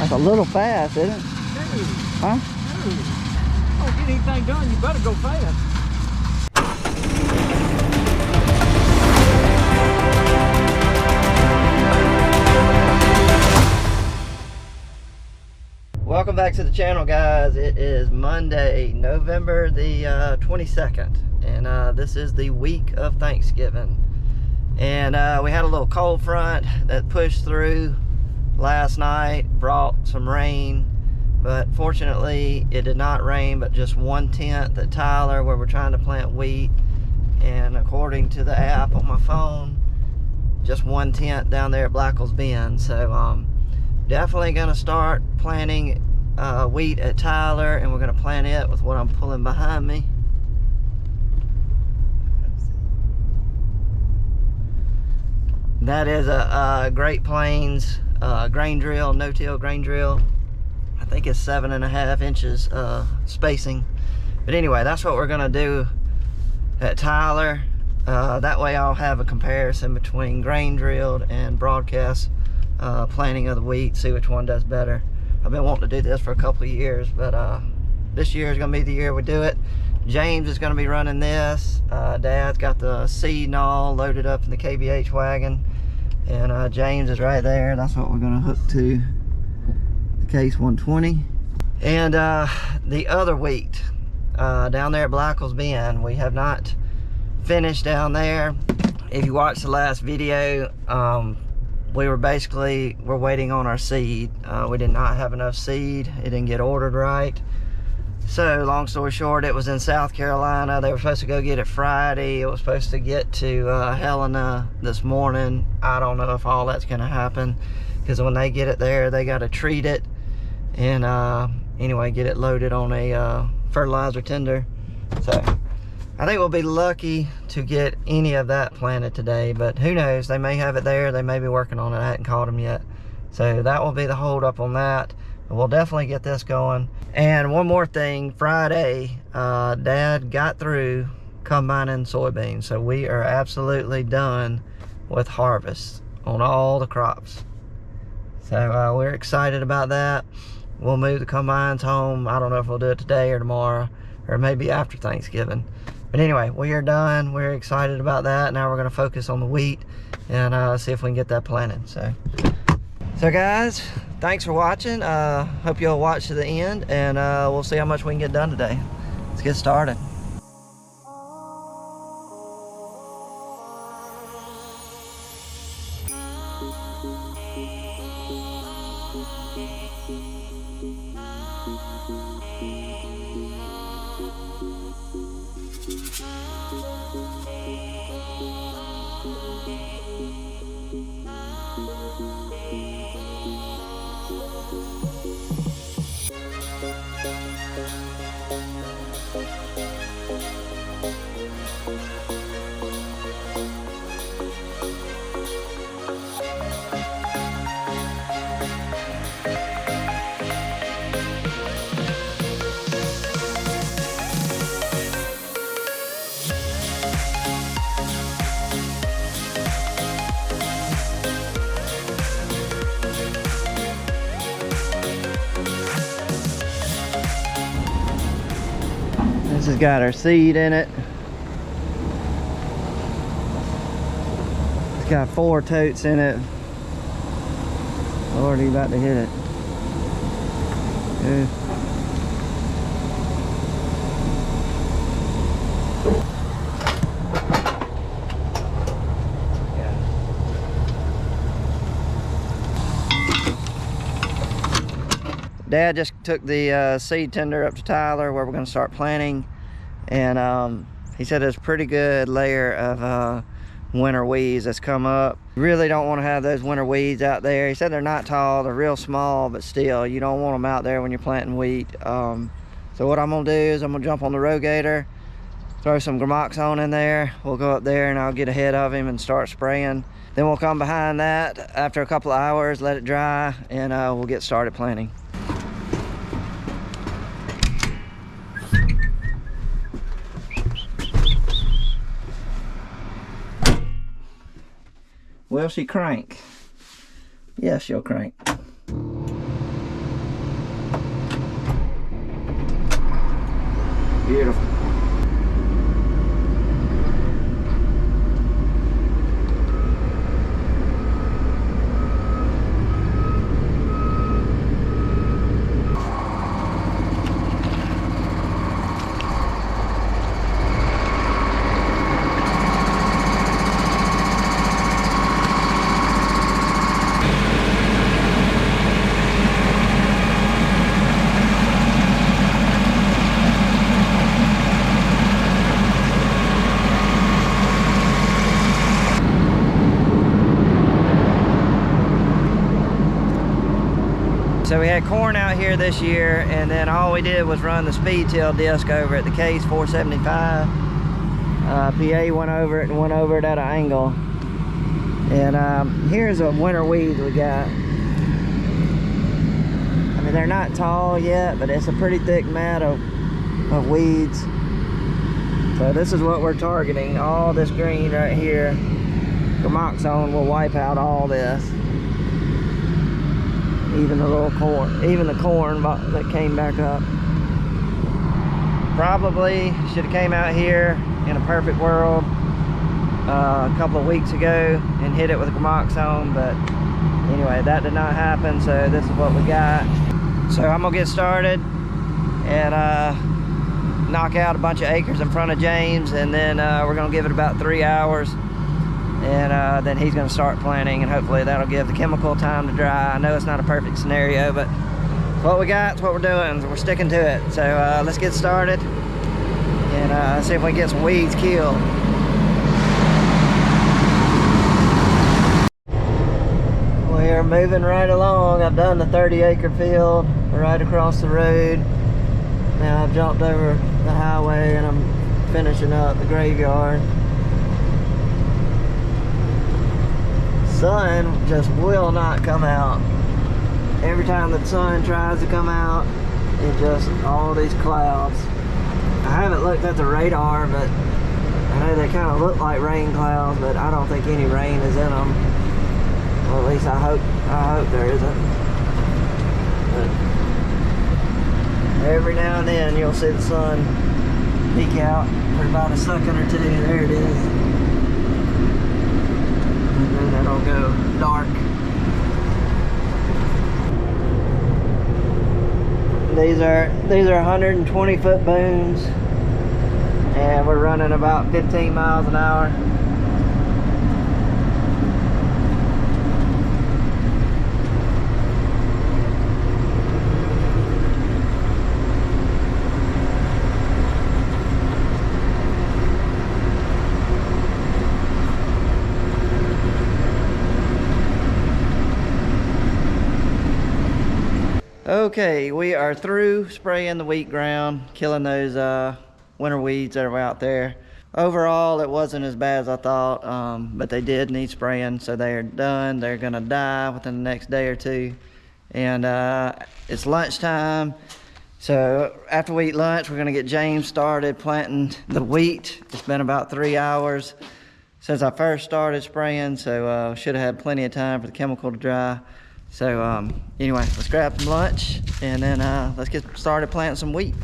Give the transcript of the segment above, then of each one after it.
That's a little fast, isn't it? Hey, Huh? hey. Oh, get anything done, you better go fast. Welcome back to the channel, guys. It is Monday, November the 22nd, and this is the week of Thanksgiving. And we had a little cold front that pushed through last night, brought some rain, but fortunately it did not rain, but just 1/10 at Tyler where we're trying to plant wheat. And according to the app on my phone, just 1/10 down there at Blackwell's Bend. So definitely gonna start planting wheat at Tyler, and we're gonna plant it with what I'm pulling behind me. That is a Great Plains grain drill, no-till grain drill. I think it's 7.5 inches spacing. But anyway, that's what we're gonna do at Tyler. That way I'll have a comparison between grain drilled and broadcast planting of the wheat, see which one does better. I've been wanting to do this for a couple of years, but this year is gonna be the year we do it. James is gonna be running this. Dad's got the seed and all loaded up in the KBH wagon. And James is right there. That's what we're gonna hook to the Case 120. And the other wheat down there at Blackwell's Bend, we have not finished down there. If you watched the last video, we're waiting on our seed. We did not have enough seed. It didn't get ordered right. So long story short, it was in South Carolina. They were supposed to go get it Friday. It was supposed to get to Helena this morning. I don't know if all that's gonna happen, because when they get it there, they gotta treat it and anyway, get it loaded on a fertilizer tender. So I think we'll be lucky to get any of that planted today, but who knows? They may have it there. They may be working on it. I hadn't called them yet. So that will be the hold up on that. But we'll definitely get this going. And one more thing, Friday, Dad got through combining soybeans. So we are absolutely done with harvest on all the crops. So we're excited about that. We'll move the combines home. I don't know if we'll do it today or tomorrow, or maybe after Thanksgiving. But anyway, we are done. We're excited about that. Now we're gonna focus on the wheat and see if we can get that planted. So guys, thanks for watching. Hope you'll watch to the end, and we'll see how much we can get done today. Let's get started. This has got our seed in it. It's got 4 totes in it. Already about to hit it. Yeah. Dad just took the seed tender up to Tyler where we're going to start planting, and he said there's a pretty good layer of winter weeds that's come up. You really don't want to have those winter weeds out there. He said they're not tall, they're real small, but still, you don't want them out there when you're planting wheat. So what I'm going to do is I'm going to jump on the rogator, throw some Gramoxone in there. We'll go up there and I'll get ahead of him and start spraying. Then we'll come behind that after a couple of hours, let it dry, and we'll get started planting. Will she crank? Yes, she'll crank. Beautiful. So we had corn out here this year, and then all we did was run the speed till disc over it, the Case 475. PA went over it and went over it at an angle. And here's a winter weed we got. I mean, they're not tall yet, but it's a pretty thick mat of weeds. So this is what we're targeting. All this green right here. Gramoxone will wipe out all this. Even the little corn, even the corn that came back up. Probably should have came out here in a perfect world a couple of weeks ago and hit it with Gramoxone, but anyway, that did not happen, so this is what we got. So I'm gonna get started and knock out a bunch of acres in front of James, and then we're gonna give it about 3 hours. And then he's going to start planting, and hopefully that'll give the chemical time to dry. I know it's not a perfect scenario, but it's what we got, it's what we're doing. We're sticking to it. So let's get started and see if we can get some weeds killed. We're moving right along. I've done the 30-acre field right across the road. Now I've jumped over the highway and I'm finishing up the graveyard. Sun just will not come out. Every time the sun tries to come out, it just, all these clouds. I haven't looked at the radar, but I know they kind of look like rain clouds, but I don't think any rain is in them. Well, at least I hope there isn't. But every now and then you'll see the sun peek out for about a second or two. There it is. And then it'll go dark. These are 120-foot booms, and we're running about 15 miles an hour. Okay, we are through spraying the wheat ground, killing those winter weeds that are out there. Overall, it wasn't as bad as I thought, but they did need spraying, so they are done. They're gonna die within the next day or two. And it's lunchtime, so after we eat lunch, we're gonna get James started planting the wheat. It's been about 3 hours since I first started spraying, so should have had plenty of time for the chemical to dry. So anyway, let's grab some lunch and then let's get started planting some wheat.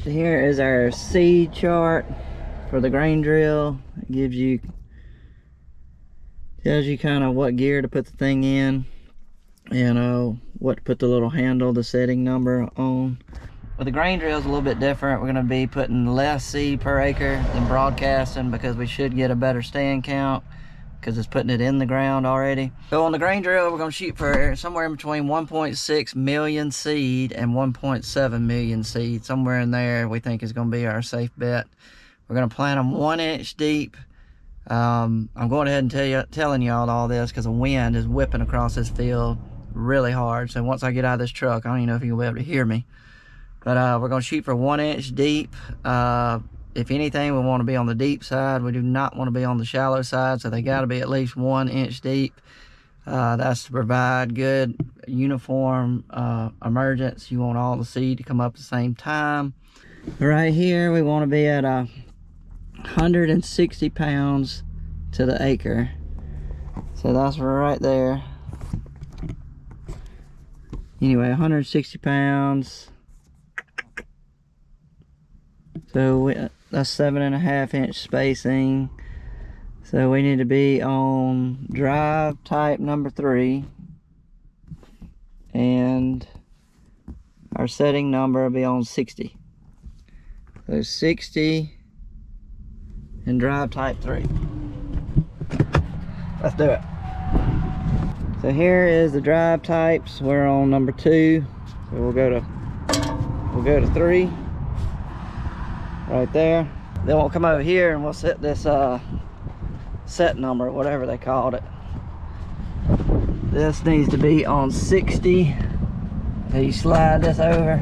Here is our seed chart for the grain drill. It tells you kind of what gear to put the thing in, and what to put the little handle, the setting number on. But the grain drill is a little bit different. We're going to be putting less seed per acre than broadcasting because we should get a better stand count, because it's putting it in the ground already. So on the grain drill, we're gonna shoot for somewhere in between 1.6 million seed and 1.7 million seed. Somewhere in there we think is gonna be our safe bet. We're gonna plant them 1 inch deep. I'm going ahead and telling y'all all this because the wind is whipping across this field really hard. So once I get out of this truck, I don't even know if you'll be able to hear me. But we're gonna shoot for 1 inch deep. If anything, we want to be on the deep side. We do not want to be on the shallow side, so they got to be at least 1 inch deep. That's to provide good uniform emergence. You want all the seed to come up at the same time. Right here, we want to be at 160 pounds to the acre. So that's right there. Anyway, 160 pounds. So that's 7.5 inch spacing. So we need to be on drive type number 3. And our setting number will be on 60. So 60 and drive type 3. Let's do it. So here is the drive types. We're on number 2. So we'll go to 3. Right there. Then we'll come over here and we'll set this set number, whatever they called it. This needs to be on 60. So you slide this over.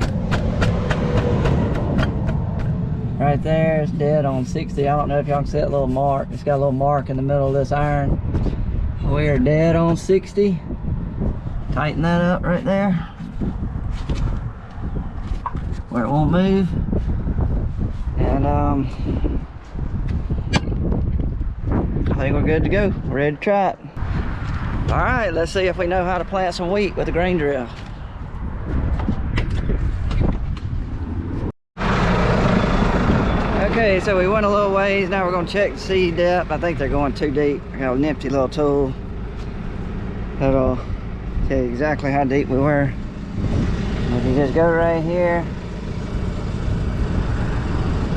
Right there, it's dead on 60. I don't know if y'all can see that little mark. It's got a little mark in the middle of this iron. We are dead on 60. Tighten that up right there, where it won't move. And I think we're good to go. We're ready to try it. All right, let's see if we know how to plant some wheat with a grain drill. Okay, so we went a little ways. Now we're gonna check the seed depth. I think they're going too deep. I got a nifty little tool that'll tell you exactly how deep we were. If you just go right here,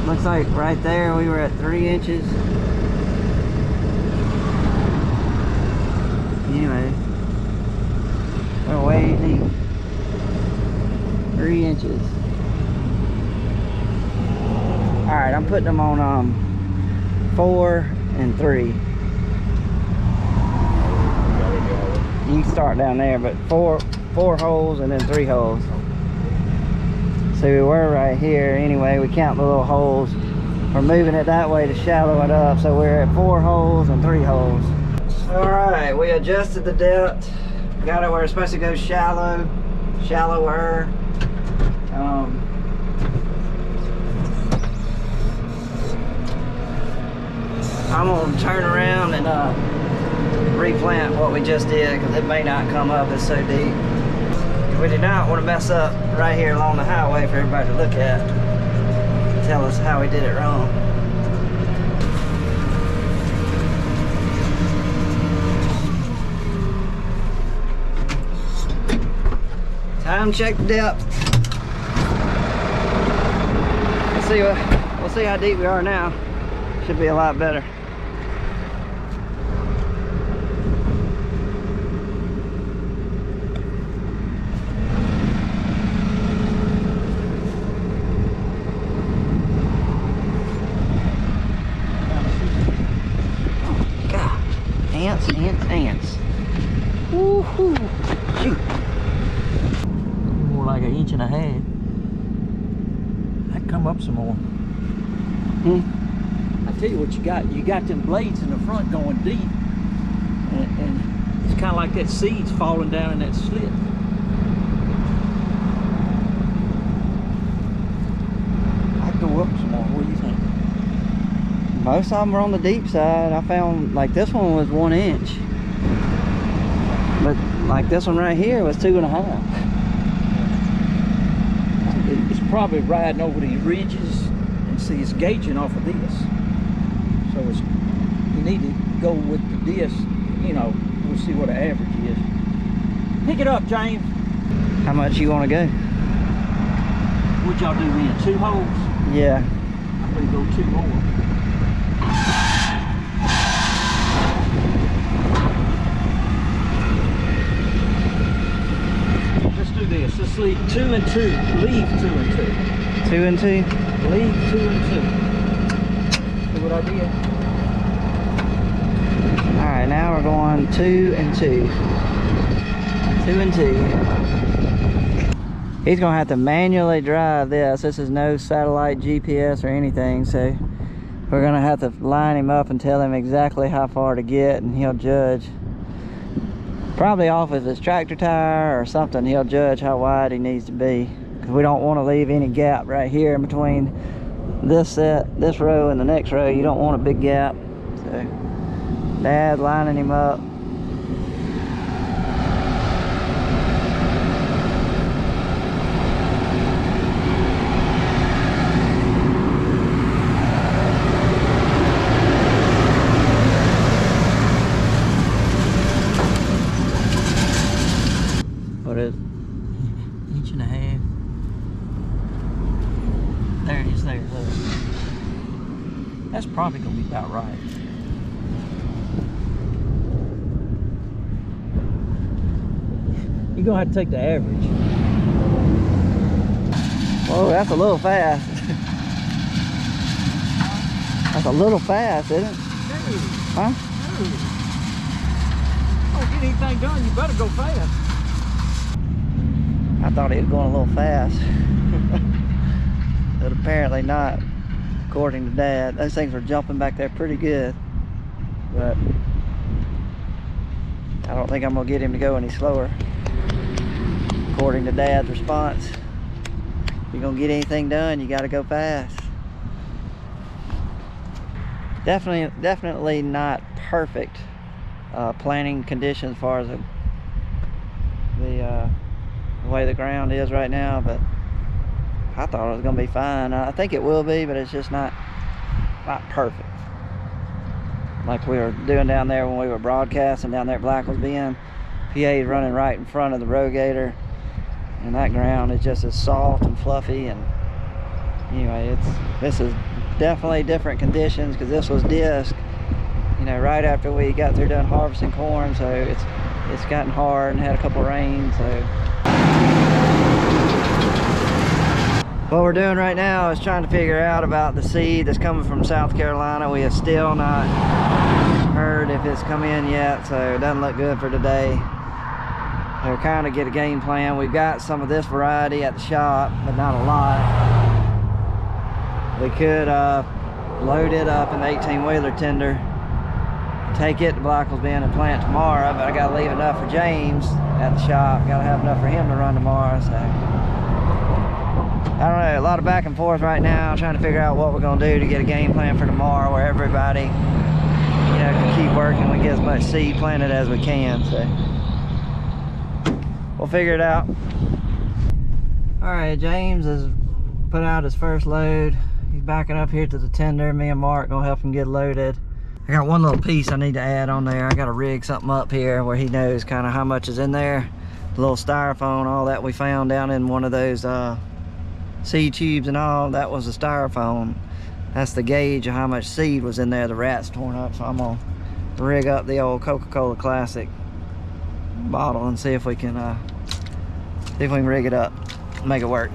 looks like right there we were at 3 inches. Anyway, we're way deep. 3 inches. All right, I'm putting them on 4 and 3. You can start down there, but four holes and then 3 holes. So we were right here. Anyway, we count the little holes. We're moving it that way to shallow it up. So we're at 4 holes and 3 holes. All right, we adjusted the depth. Got it where it's supposed to go shallow, shallower. I'm gonna turn around and replant what we just did, because it may not come up, it's so deep. We do not want to mess up right here along the highway for everybody to look at. Tell us how we did it wrong. Time check the depth. We'll see how deep we are now. Should be a lot better. Ants. Woohoo! Shoot. More like 1.5 inches. I'd come up some more. I tell you what you got. You got them blades in the front going deep. And it's kind of like that seed's falling down in that slit. I'd go up some more. What do you think? Most of them are on the deep side. I found like this one was 1 inch. But like this one right here was 2.5. It's probably riding over these ridges, and see it's gauging off of this. So you need to go with the disc, you know, we'll see what the average is. Pick it up, James. How much you want to go? What y'all do then? 2 holes? Yeah. I'm gonna go 2 more. This. Let's leave 2 and 2. Leave 2 and 2. 2 and 2? Leave 2 and 2. See what I did? Alright, now we're going 2 and 2. 2 and 2. He's gonna have to manually drive this. This is no satellite GPS or anything, so we're gonna have to line him up and tell him exactly how far to get, and he'll judge. Probably off of his tractor tire or something, he'll judge how wide he needs to be, because we don't want to leave any gap right here in between this row and the next row. You don't want a big gap. So Dad lining him up. inch and a half. There it is there, look. That's probably gonna be about right. You're gonna have to take the average. Whoa, that's a little fast. That's a little fast, isn't it? Huh? Don't get anything done, you better go fast. I thought he was going a little fast. But apparently not, according to Dad. Those things were jumping back there pretty good. But I don't think I'm gonna get him to go any slower. According to Dad's response, if you're gonna get anything done, you gotta go fast. Definitely not perfect planting conditions as far as the way the ground is right now, but I thought it was gonna be fine. I think it will be, but it's just not perfect. Like we were doing down there when we were broadcasting down there at Blackwell's Bend. PA's running right in front of the rogator, and that ground is just as soft and fluffy. And anyway, this is definitely different conditions, because this was disc, you know, right after we got through done harvesting corn, so it's gotten hard and had a couple rains. So what we're doing right now is trying to figure out about the seed that's coming from South Carolina. We have still not heard if it's come in yet, so it doesn't look good for today. We're kind of get a game plan. We've got some of this variety at the shop, but not a lot. We could load it up in the 18-wheeler tender, take it to Blackwell's Bend and plant tomorrow, but I gotta leave enough for James at the shop. Gotta have enough for him to run tomorrow, so I don't know, a lot of back and forth right now, trying to figure out what we're gonna do to get a game plan for tomorrow where everybody, you know, can keep working. We get as much seed planted as we can, so we'll figure it out. All right, James has put out his first load. He's backing up here to the tender. Me and Mark gonna help him get loaded. I got one little piece I need to add on there. I gotta rig something up here where he knows kind of how much is in there. The little styrofoam, all that we found down in one of those seed tubes and all, that was the styrofoam. That's the gauge of how much seed was in there. The rat's torn up, so I'm gonna rig up the old Coca-Cola Classic bottle and see if we can rig it up, make it work.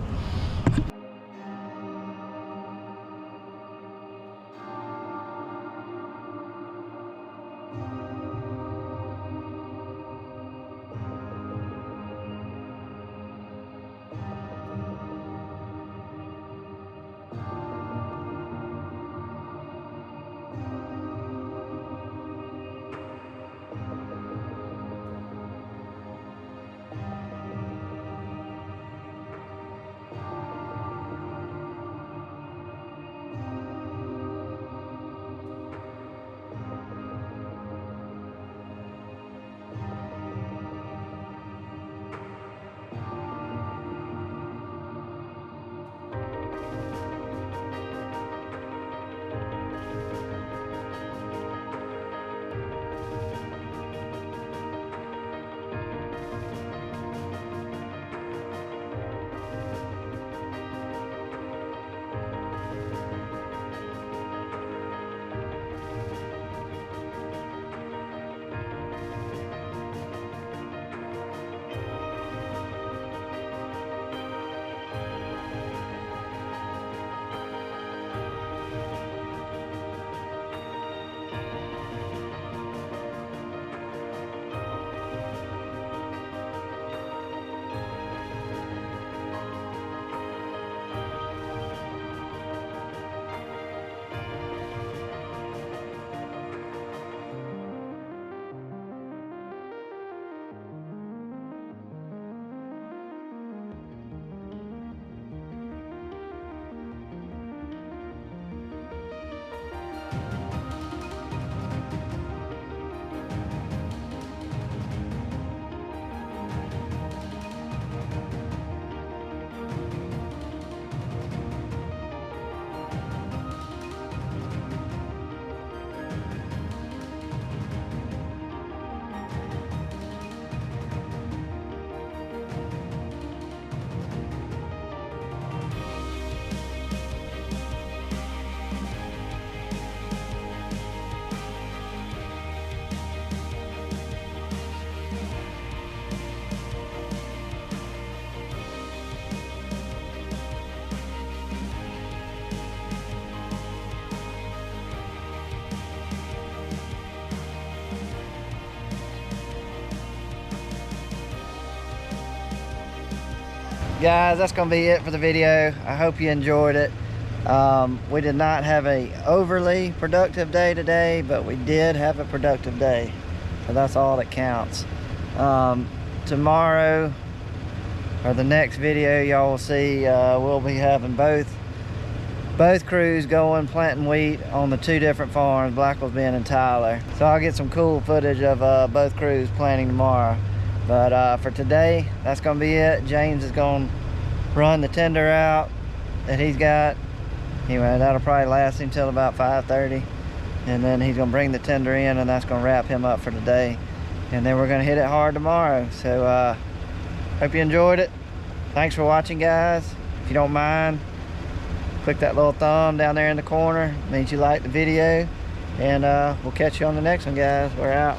guys, that's gonna be it for the video. I hope you enjoyed it. We did not have a overly productive day today, but we did have a productive day, so that's all that counts. Tomorrow or the next video, y'all will see we'll be having both crews going planting wheat on the 2 different farms, Blackwell's Bend and Tyler. So I'll get some cool footage of both crews planting tomorrow. But for today, that's gonna be it. James is gonna run the tender out that he's got. Anyway, that'll probably last him till about 5:30. And then he's gonna bring the tender in, and that's gonna wrap him up for today. And then we're gonna hit it hard tomorrow. So hope you enjoyed it. Thanks for watching, guys. If you don't mind, click that little thumb down there in the corner. Means you like the video. And we'll catch you on the next one, guys. We're out.